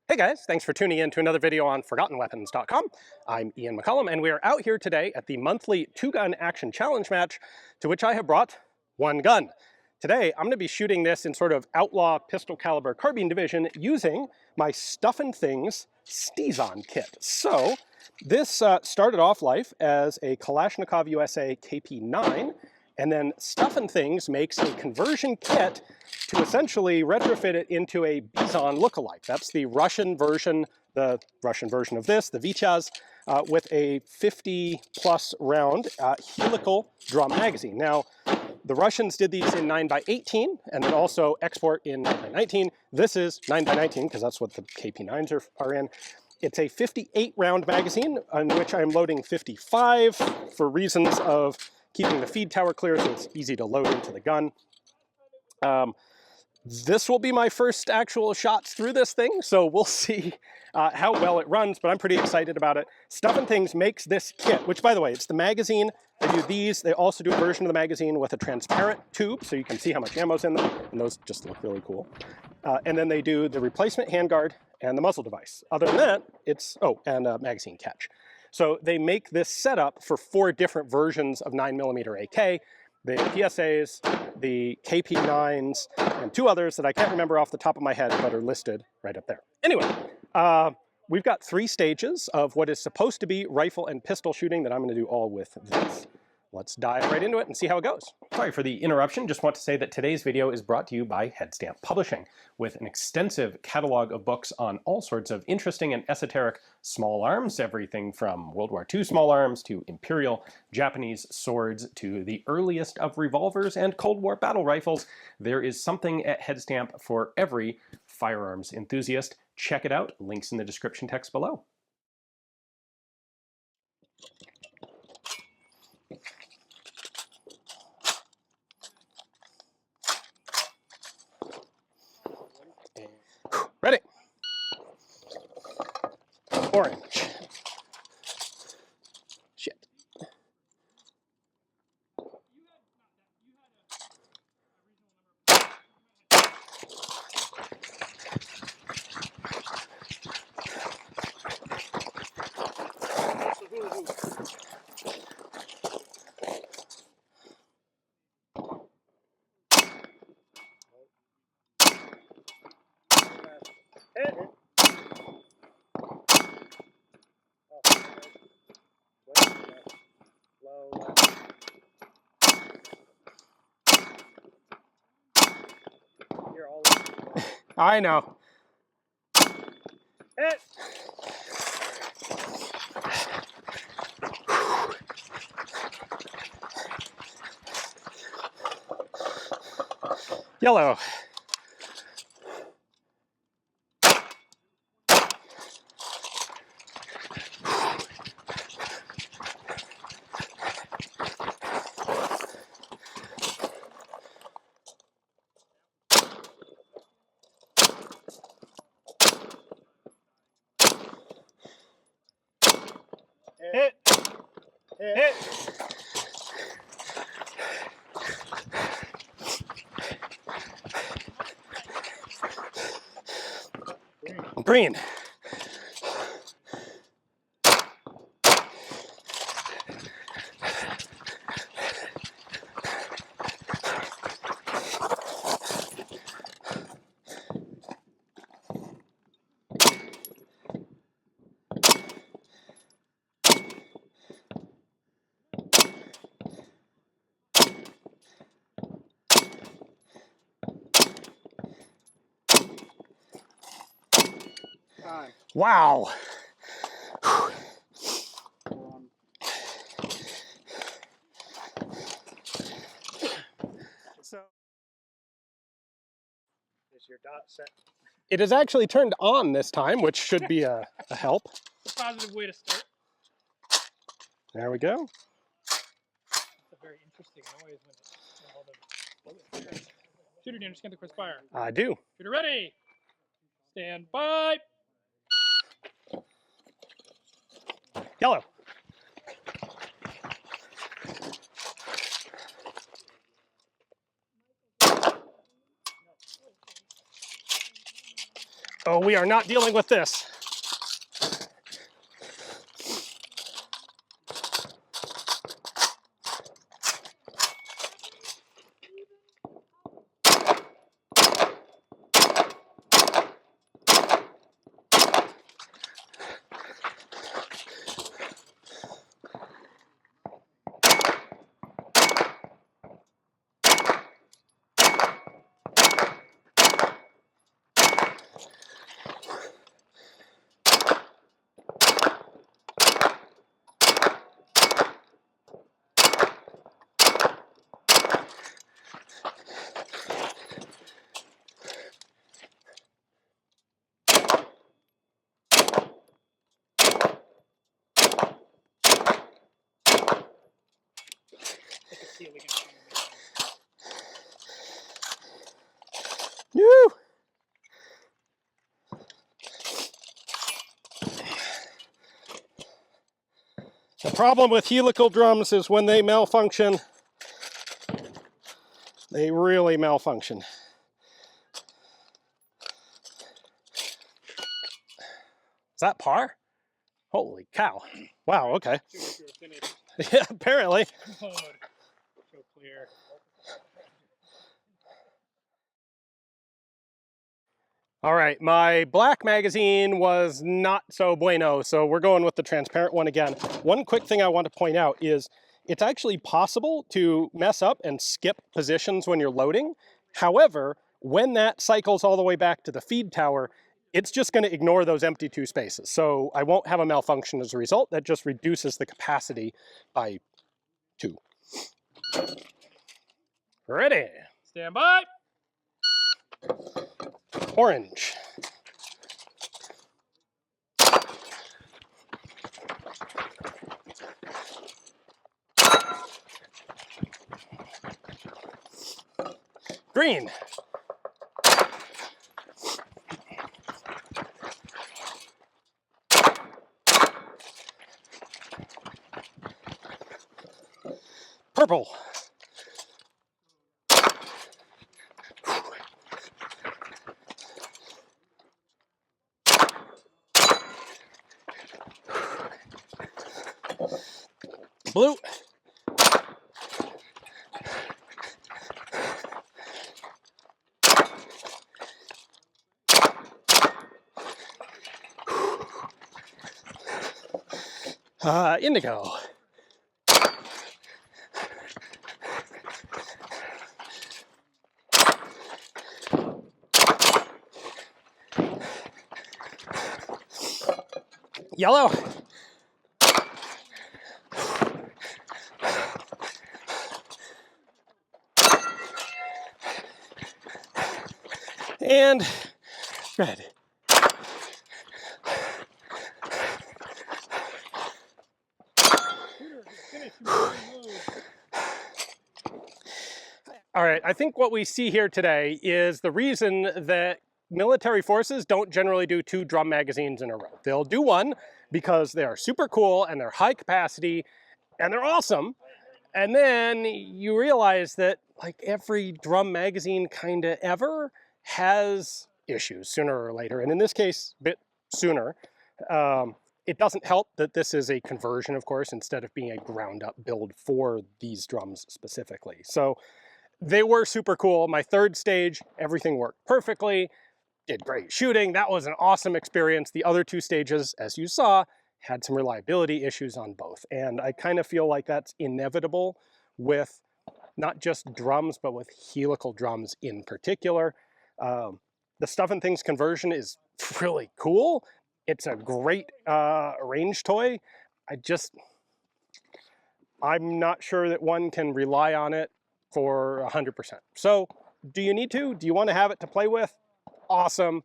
Hey guys, thanks for tuning in to another video on ForgottenWeapons.com. I'm Ian McCollum, and we are out here today at the monthly 2-gun action challenge match, to which I have brought one gun. Today, I'm going to be shooting this in sort of outlaw pistol caliber carbine division using my Stuffin' Things Stizon kit. So, this started off life as a Kalashnikov USA KP9, and then Stuffin' Things makes a conversion kit to essentially retrofit it into a Bizon lookalike. That's the Russian version of this, the Vityaz, with a 50-plus round helical drum magazine. Now, the Russians did these in 9x18 and then also export in 9x19. This is 9x19 because that's what the KP9s are in. It's a 58-round magazine on which I'm loading 55 for reasons of keeping the feed tower clear so it's easy to load into the gun. This will be my first actual shots through this thing, so we'll see how well it runs, but I'm pretty excited about it. Stuffin' Things makes this kit, which, by the way, it's the magazine. They do these. They also do a version of the magazine with a transparent tube, so you can see how much ammo's in them, and those just look really cool. And then they do the replacement handguard and the muzzle device. Other than that, it's, and a magazine catch. So they make this setup for 4 different versions of 9mm AK, the PSAs, the KP9s, and 2 others that I can't remember off the top of my head, but are listed right up there. Anyway, we've got 3 stages of what is supposed to be rifle and pistol shooting that I'm going to do all with this. Let's dive right into it and see how it goes. Sorry for the interruption. Just want to say that today's video is brought to you by Headstamp Publishing, with an extensive catalog of books on all sorts of interesting and esoteric small arms, everything from World War II small arms to Imperial Japanese swords to the earliest of revolvers and Cold War battle rifles. There is something at Headstamp for every firearms enthusiast. Check it out. Links in the description text below. Ready. Orange. Shit. I know. Hit. Yellow. Hit. Hit. Green. Wow. So, is your dot set? It is actually turned on this time, which should be a help. A positive way to start. There we go. It's a very interesting noise when all the bullets. Shooter, do you understand the quick fire? I do. Shooter ready. Stand by. Yellow. Oh, we are not dealing with this. Woo! The problem with helical drums is when they malfunction, they really malfunction. Is that par? Holy cow. Wow, okay. Yeah, apparently. So clear. All right, my black magazine was not so bueno, so we're going with the transparent one again. One quick thing I want to point out is it's actually possible to mess up and skip positions when you're loading. However, when that cycles all the way back to the feed tower, it's just going to ignore those empty 2 spaces. So I won't have a malfunction as a result. That just reduces the capacity by 2. Ready. Stand by. Orange. Green. Purple. Blue. Indigo. Yellow. And red. All right, I think what we see here today is the reason that military forces don't generally do 2 drum magazines in a row. They'll do one because they are super cool and they're high capacity and they're awesome. And then you realize that like every drum magazine kind of ever has issues sooner or later. And in this case, a bit sooner. It doesn't help that this is a conversion, of course, instead of being a ground up build for these drums specifically. So they were super cool. My 3rd stage, everything worked perfectly, did great shooting. That was an awesome experience. The other 2 stages, as you saw, had some reliability issues on both. And I kind of feel like that's inevitable with not just drums, but with helical drums in particular. The Stuff and Things conversion is really cool. It's a great range toy. I'm not sure that one can rely on it for 100%. So do you need to? Do you want to have it to play with? Awesome.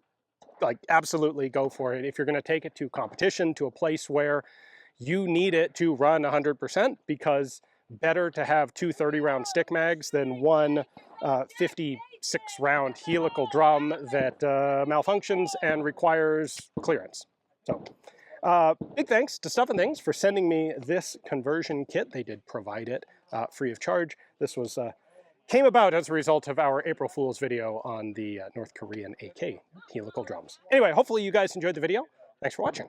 Like absolutely go for it. If you're going to take it to competition, to a place where you need it to run 100%, because better to have 2 30-round stick mags than one 56-round helical drum that malfunctions and requires clearance. So big thanks to Stuff and Things for sending me this conversion kit. They did provide it free of charge. This was came about as a result of our April Fool's video on the North Korean AK helical drums. Anyway, hopefully you guys enjoyed the video. Thanks for watching.